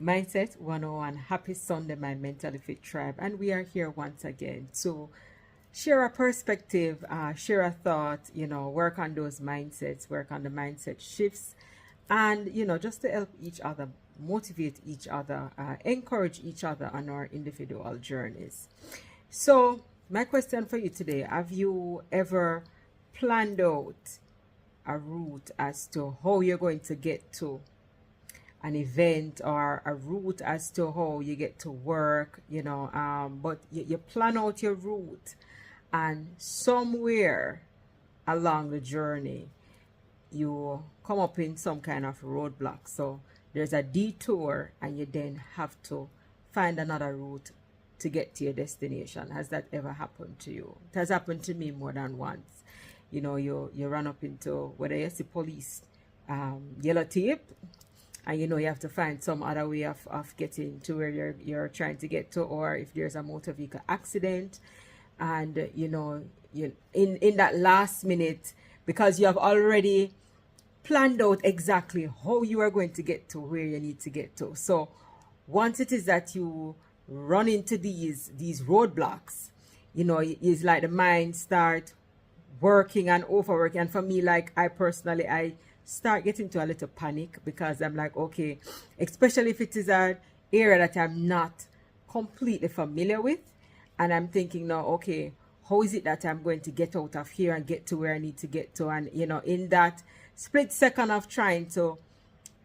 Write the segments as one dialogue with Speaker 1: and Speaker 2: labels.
Speaker 1: Mindset 101. Happy Sunday, my mentally fit tribe. And we are here once again to share a perspective, share a thought, work on those mindsets, work on the mindset shifts, and, just to help each other, motivate each other, encourage each other on our individual journeys. So, my question for you today, have you ever planned out a route as to how you're going to get to an event or a route as to how you get to work, but you plan out your route, and somewhere along the journey you come up in some kind of roadblock. So there's a detour and you then have to find another route to get to your destination. Has that ever happened to you? It has happened to me more than once. You run up into, whether you see police yellow tape, and you have to find some other way of getting to where you're trying to get to, or if there's a motor vehicle accident, and you in that last minute, because you have already planned out exactly how you are going to get to where you need to get to. So once it is that you run into these roadblocks, it's like the mind start working and overworking. And for me, like I personally, I start getting to a little panic, because I'm like, okay, especially if it is an area that I'm not completely familiar with, and I'm thinking now, okay, how is it that I'm going to get out of here and get to where I need to get to? And in that split second of trying to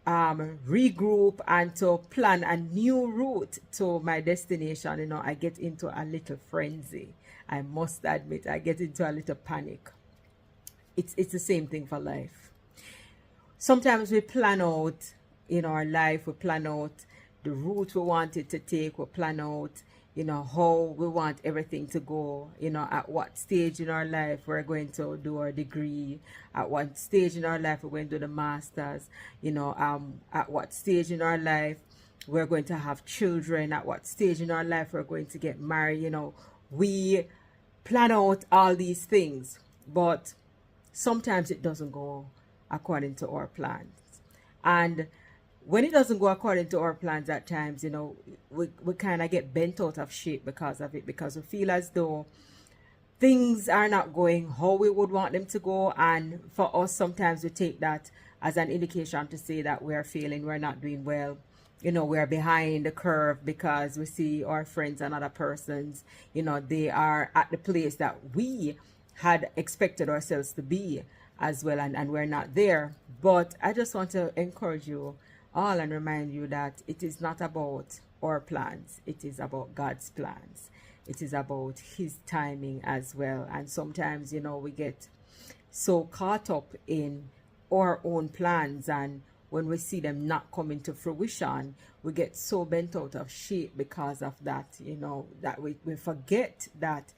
Speaker 1: regroup and to plan a new route to my destination, I get into a little frenzy. I must admit, I get into a little panic. It's the same thing for life. Sometimes we plan out in our life, we plan out the route we wanted to take, we plan out, how we want everything to go, at what stage in our life we're going to do our degree, at what stage in our life we're going to do the masters, at what stage in our life we're going to have children, at what stage in our life we're going to get married. We plan out all these things, but sometimes it doesn't go according to our plans. And when it doesn't go according to our plans at times, we kind of get bent out of shape because of it, because we feel as though things are not going how we would want them to go. And for us, sometimes we take that as an indication to say that we're failing, we're not doing well, we're behind the curve, because we see our friends and other persons, they are at the place that we had expected ourselves to be as well, and we're not there. But I just want to encourage you all and remind you that it is not about our plans, it is about God's plans. It is about his timing as well. And sometimes, we get so caught up in our own plans, and when we see them not coming to fruition, we get so bent out of shape because of that, that we forget that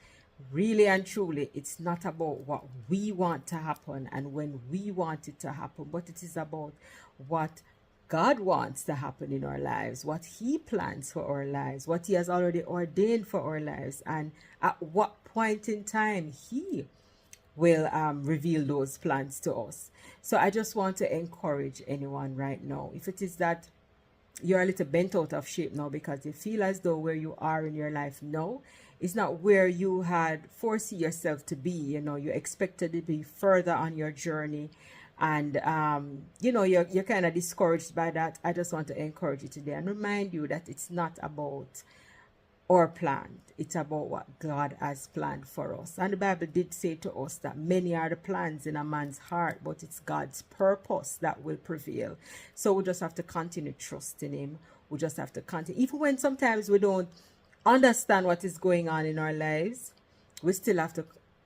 Speaker 1: really and truly it's not about what we want to happen and when we want it to happen, but it is about what God wants to happen in our lives, what he plans for our lives, what he has already ordained for our lives, and at what point in time he will reveal those plans to us. So I just want to encourage anyone right now, if it is that you're a little bent out of shape now because you feel as though where you are in your life now is not where you had foreseen yourself to be, you expected to be further on your journey, and you're kind of discouraged by that. I just want to encourage you today and remind you that it's not about our plan, it's about what God has planned for us. And the Bible did say to us that many are the plans in a man's heart, but it's God's purpose that will prevail. So we just have to continue trusting him. We just have to continue, even when sometimes we don't understand what is going on in our lives, we still have to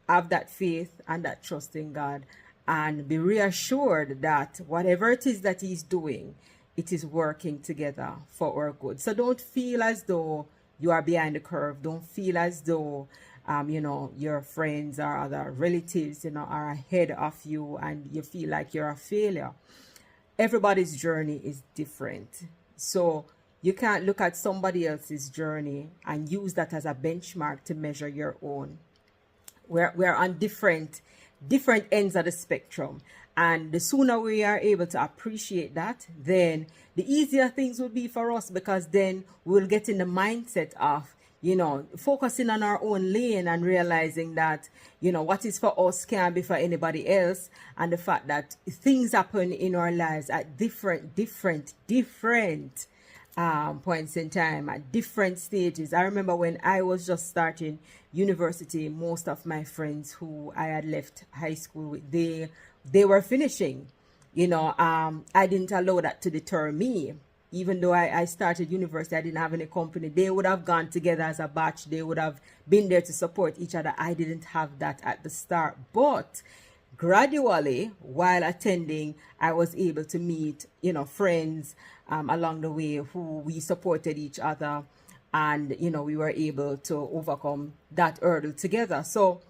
Speaker 1: have that faith and that trust in God, and be reassured that whatever it is that he's doing, it is working together for our good. So don't feel as though you are behind the curve. Don't feel as though your friends or other relatives are ahead of you and you feel like you're a failure. Everybody's journey is different, so you can't look at somebody else's journey and use that as a benchmark to measure your own. We're on different ends of the spectrum, And the sooner we are able to appreciate that, then the easier things will be for us, because then we'll get in the mindset of, focusing on our own lane and realizing that, what is for us can't be for anybody else. And the fact that things happen in our lives at different points in time, at different stages. I remember when I was just starting university, most of my friends who I had left high school with, they were finishing. I didn't allow that to deter me. Even though I started university, I didn't have any company. They would have gone together as a batch. They would have been there to support each other. I didn't have that at the start. But gradually, while attending, I was able to meet, friends along the way who we supported each other. And, we were able to overcome that hurdle together. So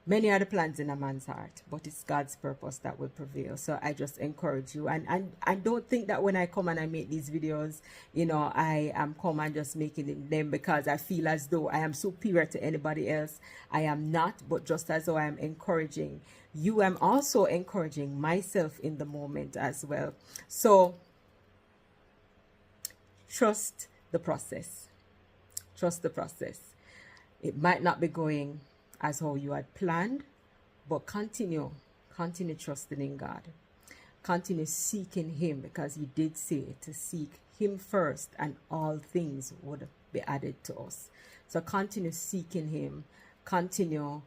Speaker 1: many are the plans in a man's heart, but it's God's purpose that will prevail. So I just encourage you. And I don't think that when I come and I make these videos, I am come and just making them because I feel as though I am superior to anybody else. I am not, but just as though I am encouraging you, I'm also encouraging myself in the moment as well. So trust the process. Trust the process. It might not be going as how you had planned, but continue trusting in God. Continue seeking Him, because He did say to seek Him first and all things would be added to us. So continue seeking Him. Continue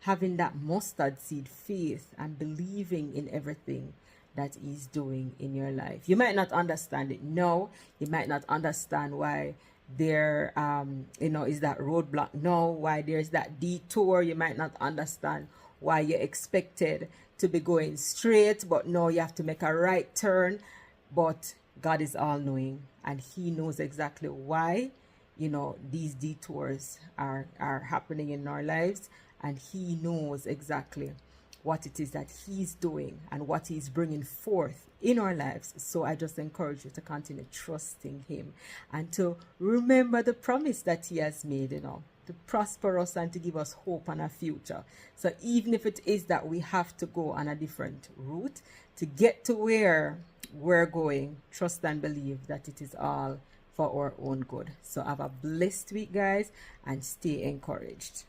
Speaker 1: having that mustard seed faith and believing in everything that He's doing in your life. You might not understand it now. You might not understand why there is that roadblock now, why there's that detour. You might not understand why you're expected to be going straight, but no, you have to make a right turn. But God is all knowing, and He knows exactly why these detours are happening in our lives, and He knows exactly what it is that He's doing and what He's bringing forth in our lives. So I just encourage you to continue trusting Him and to remember the promise that He has made, to prosper us and to give us hope and a future. So even if it is that we have to go on a different route to get to where we're going, trust and believe that it is all for our own good. So have a blessed week, guys, and stay encouraged.